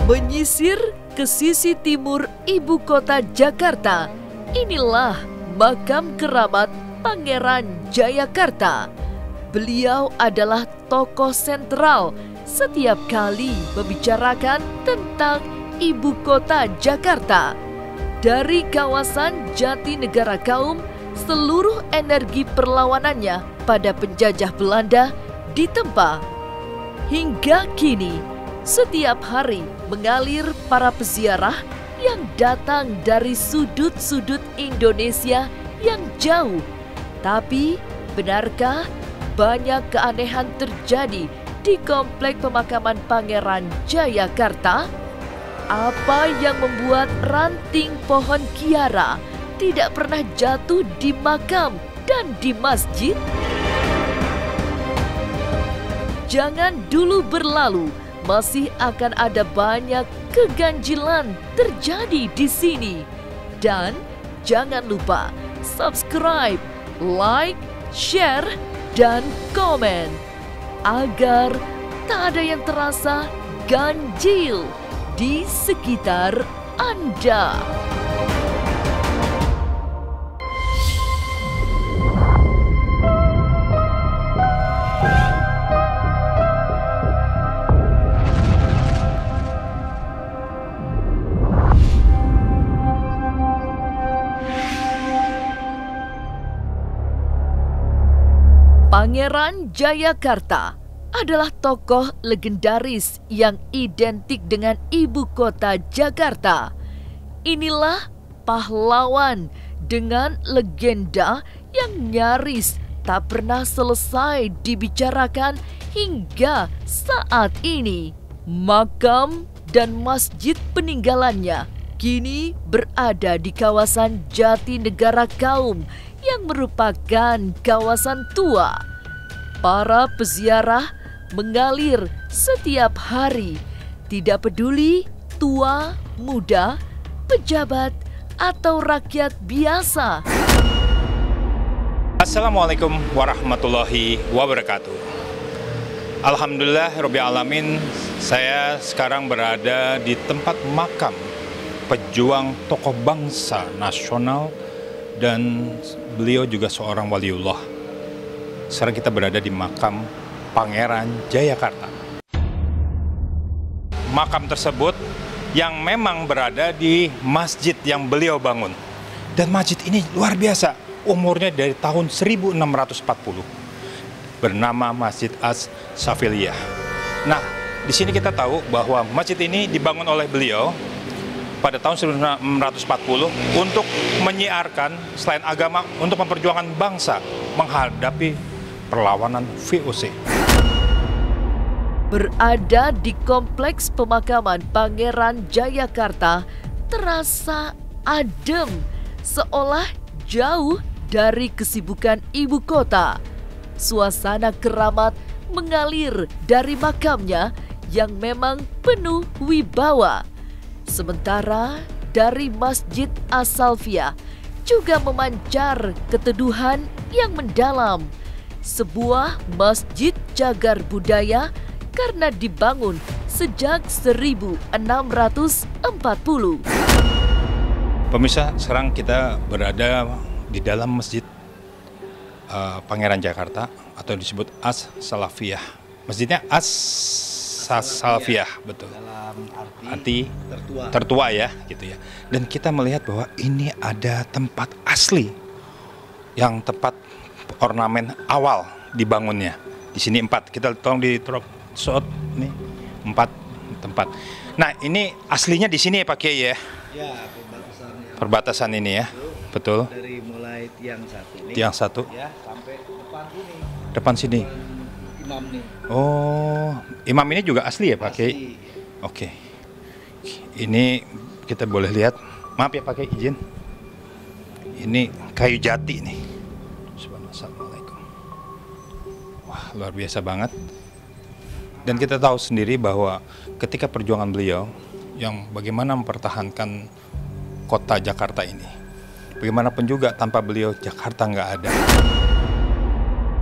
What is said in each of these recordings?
Menyisir ke sisi timur ibu kota Jakarta, inilah makam keramat Pangeran Jayakarta. Beliau adalah tokoh sentral setiap kali membicarakan tentang ibu kota Jakarta. Dari kawasan Jatinegara Kaum, seluruh energi perlawanannya pada penjajah Belanda ditempa. Hingga kini, setiap hari mengalir para peziarah yang datang dari sudut-sudut Indonesia yang jauh. Tapi, benarkah banyak keanehan terjadi di komplek pemakaman Pangeran Jayakarta? Apa yang membuat ranting pohon kiara tidak pernah jatuh di makam dan di masjid? Jangan dulu berlalu, masih akan ada banyak keganjilan terjadi di sini. Dan jangan lupa subscribe, like, share, dan komen agar tak ada yang terasa ganjil di sekitar Anda. Pangeran Jayakarta adalah tokoh legendaris yang identik dengan ibu kota Jakarta. Inilah pahlawan dengan legenda yang nyaris tak pernah selesai dibicarakan hingga saat ini. Makam dan masjid peninggalannya kini berada di kawasan Jatinegara Kaum yang merupakan kawasan tua. Para peziarah mengalir setiap hari, tidak peduli tua, muda, pejabat, atau rakyat biasa. Assalamualaikum warahmatullahi wabarakatuh. Alhamdulillah Rabbil Alamin, saya sekarang berada di tempat makam pejuang tokoh bangsa nasional dan beliau juga seorang waliullah. Sekarang kita berada di makam Pangeran Jayakarta. Makam tersebut yang memang berada di masjid yang beliau bangun. Dan masjid ini luar biasa, umurnya dari tahun 1640. Bernama Masjid As-Safiliyah. Nah, di sini kita tahu bahwa masjid ini dibangun oleh beliau pada tahun 1940 untuk menyiarkan selain agama untuk memperjuangkan bangsa menghadapi perlawanan VOC. Berada di kompleks pemakaman Pangeran Jayakarta terasa adem, seolah jauh dari kesibukan ibu kota. Suasana keramat mengalir dari makamnya yang memang penuh wibawa. Sementara dari Masjid As-Safiliyah juga memancar keteduhan yang mendalam. Sebuah masjid cagar budaya karena dibangun sejak 1640. Pemirsa, sekarang kita berada di dalam Masjid Pangeran Jakarta atau disebut As-Safiliyah. Masjidnya As-Safiliyah, betul. Arti tertua ya, gitu ya. Dan kita melihat bahwa ini ada tempat asli yang tempat ornamen awal dibangunnya. Di sini 4. Kita tolong di drop shot nih 4 tempat. Nah, ini aslinya di sini ya Pak Kiai ya. Ya, Perbatasan ini ya. Betul. Dari mulai tiang satu nih. Tiang satu. Ya, sampai depan sini. Depan sini. Imam nih. Oh, imam ini juga asli ya Pak Kiai? Asli. Oke. Ini kita boleh lihat. Maaf ya Pak Kiai, izin. Ini kayu jati nih. Assalamualaikum. Wah, luar biasa banget. Dan kita tahu sendiri bahwa ketika perjuangan beliau yang bagaimana mempertahankan kota Jakarta ini, bagaimanapun juga tanpa beliau Jakarta nggak ada.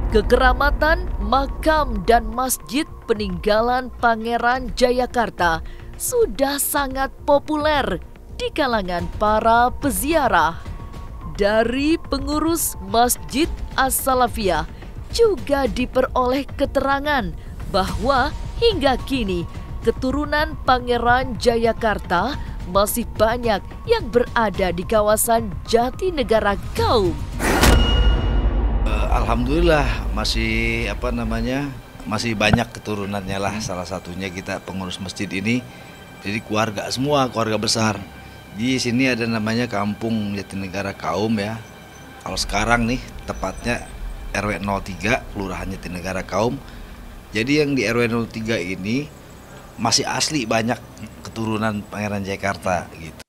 Kekeramatan makam dan masjid peninggalan Pangeran Jayakarta sudah sangat populer di kalangan para peziarah. Dari pengurus Masjid As-Salafiyah juga diperoleh keterangan bahwa hingga kini keturunan Pangeran Jayakarta masih banyak yang berada di kawasan Jatinegara Kaum. Alhamdulillah masih masih banyak keturunannya lah. Salah satunya kita pengurus masjid ini, jadi keluarga semua, keluarga besar. Di sini ada namanya Kampung Jatinegara Kaum ya. Kalau sekarang nih tepatnya RW 03 Kelurahan Jatinegara Kaum. Jadi yang di RW 03 ini masih asli banyak keturunan Pangeran Jayakarta gitu.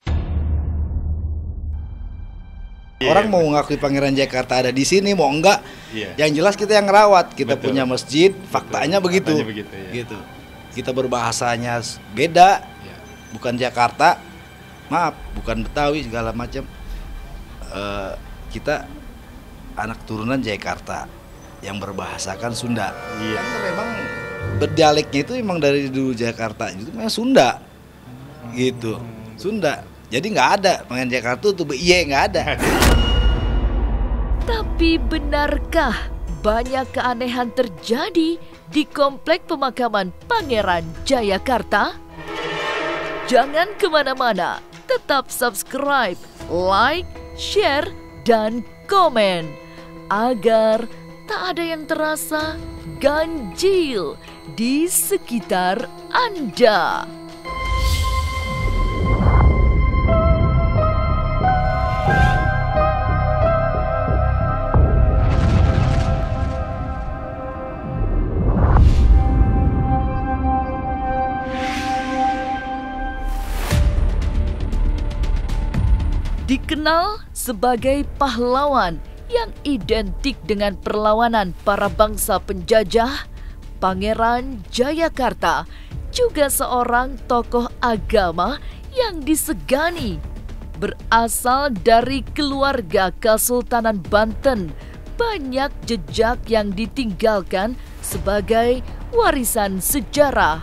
Orang mau ngakui Pangeran Jayakarta ada di sini mau enggak? Yang jelas kita yang ngerawat, kita punya masjid, faktanya begitu. Gitu. Kita berbahasanya beda, bukan Jakarta, maaf, bukan Betawi segala macam. Kita anak turunan Jayakarta yang berbahasakan Sunda. Karena memang berdialeknya itu memang dari dulu Jakarta itu memang Sunda, gitu, Sunda. Jadi nggak ada Pangeran Jayakarta tuh nggak ada. Tapi benarkah banyak keanehan terjadi di komplek pemakaman Pangeran Jayakarta? Jangan kemana-mana, tetap subscribe, like, share, dan komen agar tak ada yang terasa ganjil di sekitar Anda. Dikenal sebagai pahlawan yang identik dengan perlawanan para bangsa penjajah, Pangeran Jayakarta juga seorang tokoh agama yang disegani. Berasal dari keluarga Kesultanan Banten, banyak jejak yang ditinggalkan sebagai warisan sejarah,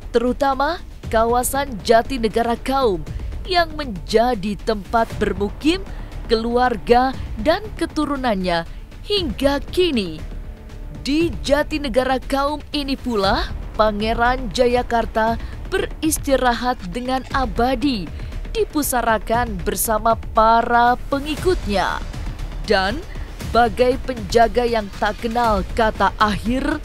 terutama kawasan Jatinegara Kaum yang menjadi tempat bermukim keluarga dan keturunannya hingga kini. Di Jatinegara Kaum ini pula Pangeran Jayakarta beristirahat dengan abadi, dipusarakan bersama para pengikutnya. Dan bagai penjaga yang tak kenal kata akhir,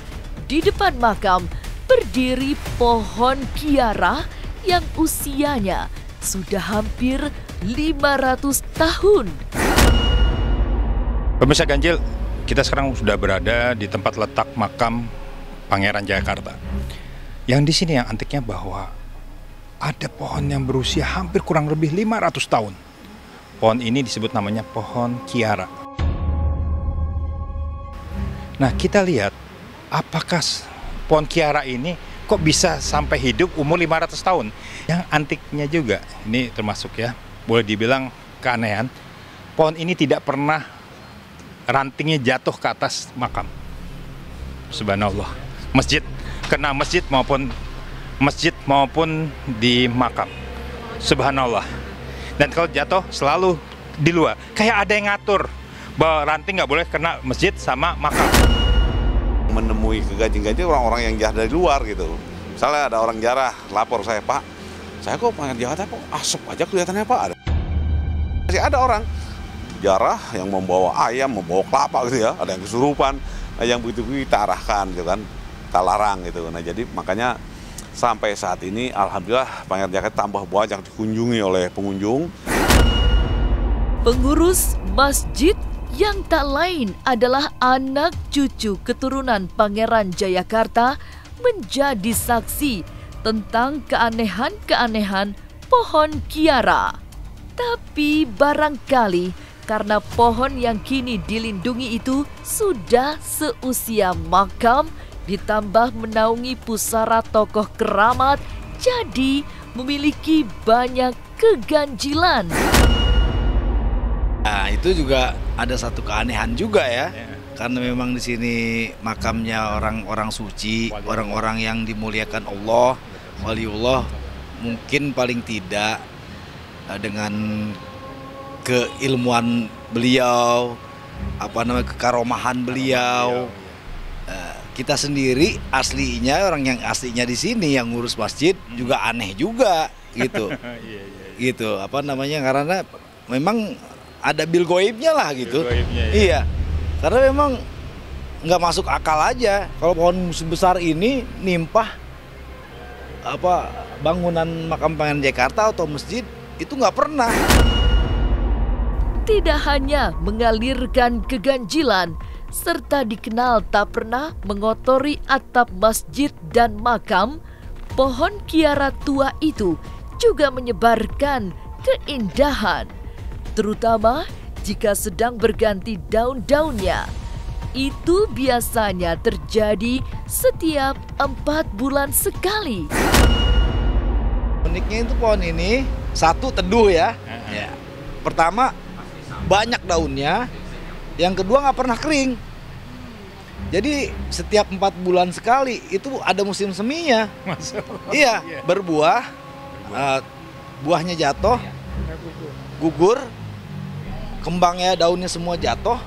di depan makam berdiri pohon kiara yang usianya sudah hampir 500 tahun. Pemirsa Ganjil, kita sekarang sudah berada di tempat letak makam Pangeran Jayakarta. Yang di sini yang antiknya bahwa ada pohon yang berusia hampir kurang lebih 500 tahun. Pohon ini disebut namanya pohon kiara. Nah, kita lihat apakah pohon kiara ini kok bisa sampai hidup umur 500 tahun. Yang antiknya juga, ini termasuk ya, boleh dibilang keanehan, pohon ini tidak pernah rantingnya jatuh ke atas makam. Subhanallah. Kena masjid maupun di makam. Subhanallah. Dan kalau jatuh selalu di luar. Kayak ada yang ngatur bahwa ranting nggak boleh kena masjid sama makam. Menemui keganjing-ganjing orang-orang yang jahat dari luar gitu. Misalnya ada orang jarah lapor saya, Pak, saya kok pengen jahatnya kok asap aja kelihatannya Pak. Masih ada orang jarah yang membawa ayam, membawa kelapa gitu ya, ada yang kesurupan, yang begitu kita arahkan gitu kan, kita larang gitu. Nah jadi makanya sampai saat ini alhamdulillah Pangeran Jayakarta tambah banyak dikunjungi oleh pengunjung. Pengurus masjid yang tak lain adalah anak cucu keturunan Pangeran Jayakarta menjadi saksi tentang keanehan-keanehan pohon kiara. Tapi barangkali karena pohon yang kini dilindungi itu sudah seusia makam, ditambah menaungi pusara tokoh keramat, jadi memiliki banyak keganjilan. Nah, itu juga ada satu keanehan juga ya. Karena memang di sini makamnya orang-orang suci, orang-orang yang dimuliakan Allah, waliullah, mungkin paling tidak dengan keilmuan beliau, kekaromahan beliau, kita sendiri aslinya, orang yang aslinya di sini yang ngurus masjid juga aneh juga gitu. Gitu, karena memang ada bil goibnya lah gitu. Iya. Karena memang nggak masuk akal aja kalau pohon sebesar ini nimpah bangunan makam Pangeran Jayakarta atau masjid, itu nggak pernah. Tidak hanya mengalirkan keganjilan, serta dikenal tak pernah mengotori atap masjid dan makam, pohon kiara tua itu juga menyebarkan keindahan, terutama jika sedang berganti daun-daunnya. Itu biasanya terjadi setiap 4 bulan sekali. Uniknya itu pohon ini, satu teduh ya. Pertama banyak daunnya, yang kedua nggak pernah kering. Jadi setiap 4 bulan sekali itu ada musim seminya. Iya, berbuah, buahnya jatuh, gugur, kembangnya, daunnya semua jatuh.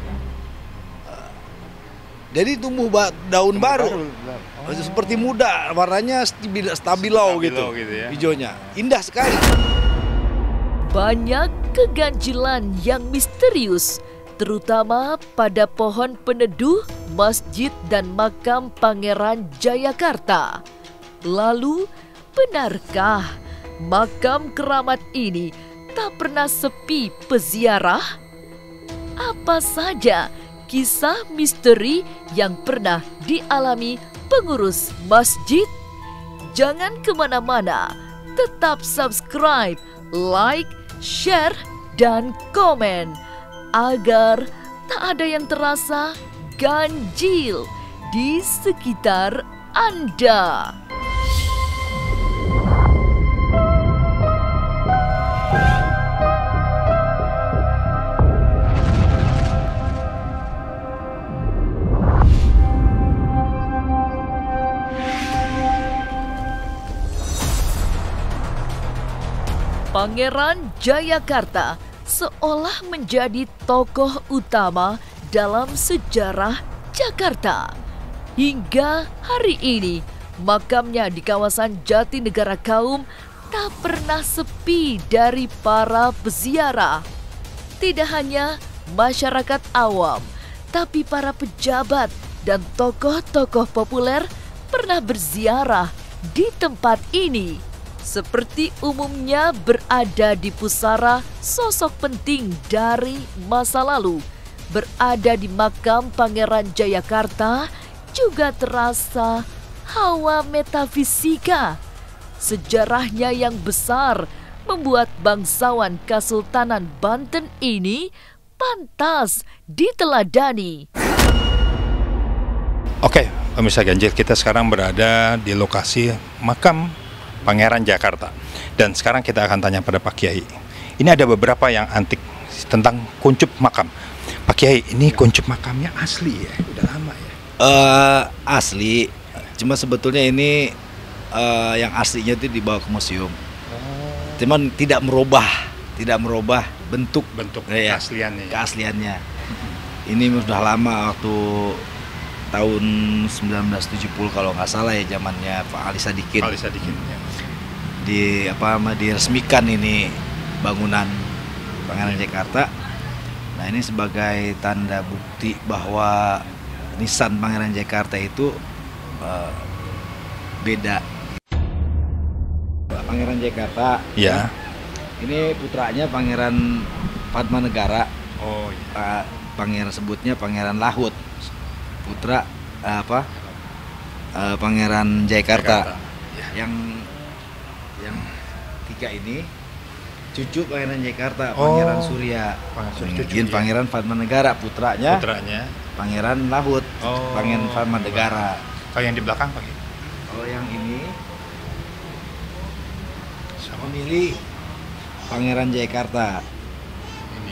Jadi tumbuh daun baru. Seperti muda, warnanya stabilau gitu ya. Hijaunya, indah sekali. Banyak keganjilan yang misterius, terutama pada pohon peneduh masjid dan makam Pangeran Jayakarta. Lalu, benarkah makam keramat ini tak pernah sepi peziarah? Apa saja kisah misteri yang pernah dialami pengurus masjid? Jangan kemana-mana, tetap subscribe, like, share, dan komen agar tak ada yang terasa ganjil di sekitar Anda. Pangeran Jayakarta seolah menjadi tokoh utama dalam sejarah Jakarta. Hingga hari ini, makamnya di kawasan Jatinegara Kaum tak pernah sepi dari para peziarah. Tidak hanya masyarakat awam, tapi para pejabat dan tokoh-tokoh populer pernah berziarah di tempat ini. Seperti umumnya berada di pusara sosok penting dari masa lalu, berada di makam Pangeran Jayakarta juga terasa hawa metafisika. Sejarahnya yang besar membuat bangsawan Kesultanan Banten ini pantas diteladani. Oke, pemirsa Ganjil, kita sekarang berada di lokasi makam Pangeran Jayakarta. Dan sekarang kita akan tanya pada Pak Kiai. Ini ada beberapa yang antik tentang kuncup makam. Pak Kiai, ini kuncup makamnya asli ya? Udah lama ya? Asli. Cuma sebetulnya ini yang aslinya itu dibawa ke museum. Cuman tidak merubah bentuk keasliannya. Ini sudah lama, waktu tahun 1970 kalau nggak salah ya, zamannya Pak Ali Sadikin. Ya. Diresmikan ini bangunan Pangeran Jayakarta. Nah, ini sebagai tanda bukti bahwa nisan Pangeran Jayakarta itu beda. Pangeran Jayakarta. Ya. Ini putranya Pangeran Padmanegara. Oh iya. Pangeran sebutnya Pangeran Lahut. Putra Pangeran Jayakarta. Ya. Yang tiga ini cucu Pangeran Jayakarta, Pangeran Surya. Kemudian Pangeran Padmanegara, putranya Pangeran Lahut, Pangeran Padmanegara. Kalau yang di belakang Pak? Kalau yang ini pemilih Pangeran Jayakarta.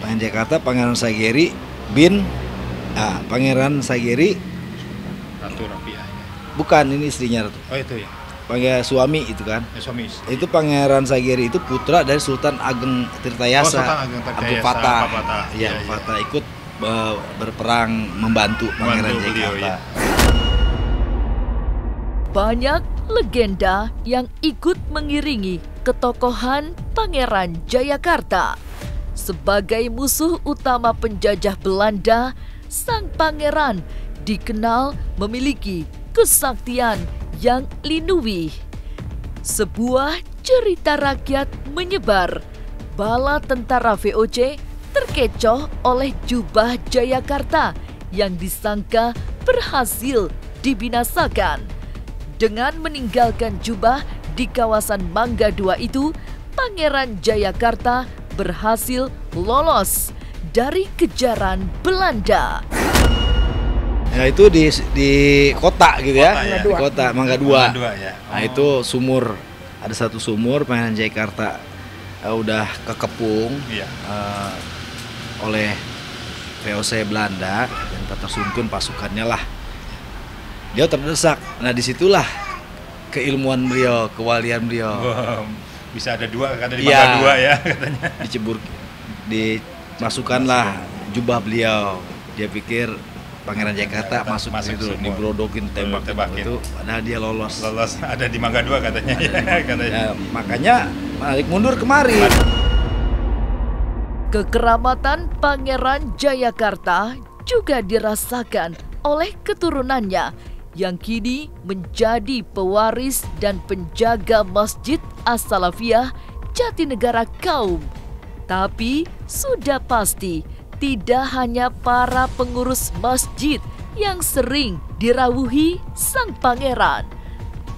Pangeran Jayakarta, Pangeran Sageri bin Pangeran Sageri Ratu Rapiah. Bukan, ini istrinya Ratu. Oh itu ya. suami itu kan. Suami. Itu Pangeran Sagiri itu putra dari Sultan Ageng Tirtayasa. Sultan Ageng Tirtayasa. Abu Fatah. Iya, Abu Fatah ikut berperang membantu Pangeran Jayakarta. Ya. Banyak legenda yang ikut mengiringi ketokohan Pangeran Jayakarta. Sebagai musuh utama penjajah Belanda, sang pangeran dikenal memiliki kesaktian yang linuwih. Sebuah cerita rakyat menyebar, bala tentara VOC terkecoh oleh jubah Jayakarta yang disangka berhasil dibinasakan. Dengan meninggalkan jubah di kawasan Mangga II itu, Pangeran Jayakarta berhasil lolos dari kejaran Belanda. Ya itu di kota gitu ya, Kota, ya. di kota Mangga II. Mangga II, ya. Nah itu sumur, ada satu sumur Pangeran Jayakarta udah kekepung Iya. oleh VOC Belanda dan Peter Sungkun pasukannya lah. Dia terdesak. Nah disitulah keilmuan beliau, kewalian beliau. Bisa ada dua, ada di Iya. Mangga II ya katanya. Dimasukkanlah jubah beliau. Dia pikir Pangeran Jayakarta masuk itu, semua. dibrodokin, tembak-tembak Tembakin. itu, padahal dia lolos. Lolos ada di Mangga II katanya. katanya. Ya, makanya balik mundur kemari. Kekeramatan Pangeran Jayakarta juga dirasakan oleh keturunannya yang kini menjadi pewaris dan penjaga Masjid As-Salafiyah Jatinegara Kaum. Tapi sudah pasti tidak hanya para pengurus masjid yang sering dirawuhi sang pangeran.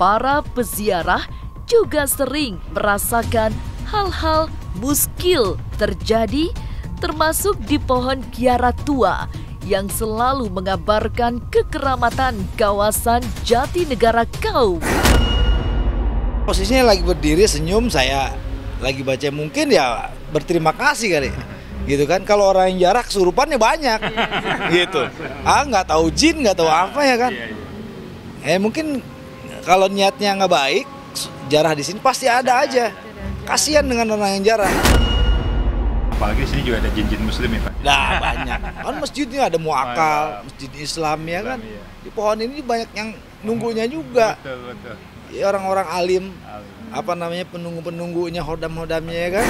Para peziarah juga sering merasakan hal-hal muskil terjadi, termasuk di pohon kiara tua yang selalu mengabarkan kekeramatan kawasan Jatinegara Kaum. Posisinya lagi berdiri senyum, saya lagi baca, mungkin ya berterima kasih kali. Gitu kan, kalau orang yang jarak kesurupannya banyak. Gitu. Nggak tahu jin, nggak tahu apa ya kan. Mungkin kalau niatnya nggak baik, jarah di sini pasti ada aja. Kasihan dengan orang yang jarah. Apalagi di sini juga ada jin-jin muslim ya Pak. Nah banyak. Kan masjidnya ada muakal, masjid Islam ya kan. Islam, iya. Di pohon ini banyak yang nunggunya juga. Betul. Ya, orang-orang alim, apa namanya, penunggu-penunggunya, hodam-hodamnya ya kan.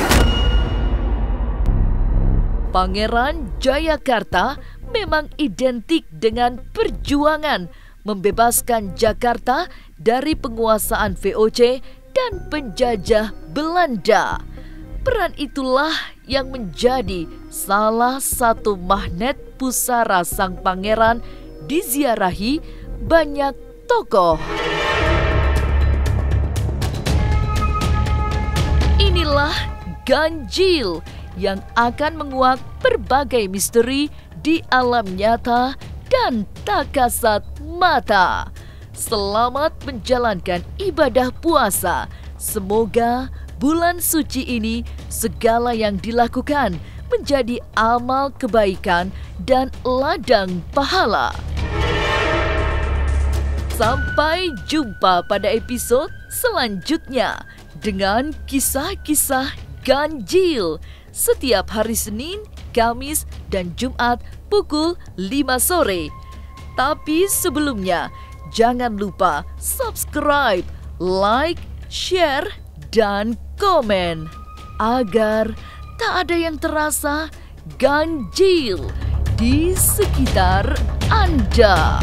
Pangeran Jayakarta memang identik dengan perjuangan membebaskan Jakarta dari penguasaan VOC dan penjajah Belanda. Peran itulah yang menjadi salah satu magnet pusara sang pangeran diziarahi banyak tokoh. Inilah ganjil yang akan menguak berbagai misteri di alam nyata dan tak kasat mata. Selamat menjalankan ibadah puasa. Semoga bulan suci ini segala yang dilakukan menjadi amal kebaikan dan ladang pahala. Sampai jumpa pada episode selanjutnya dengan kisah-kisah ganjil setiap hari Senin, Kamis, dan Jumat pukul 5 sore. Tapi sebelumnya, jangan lupa subscribe, like, share, dan komen agar tak ada yang terasa ganjil di sekitar Anda.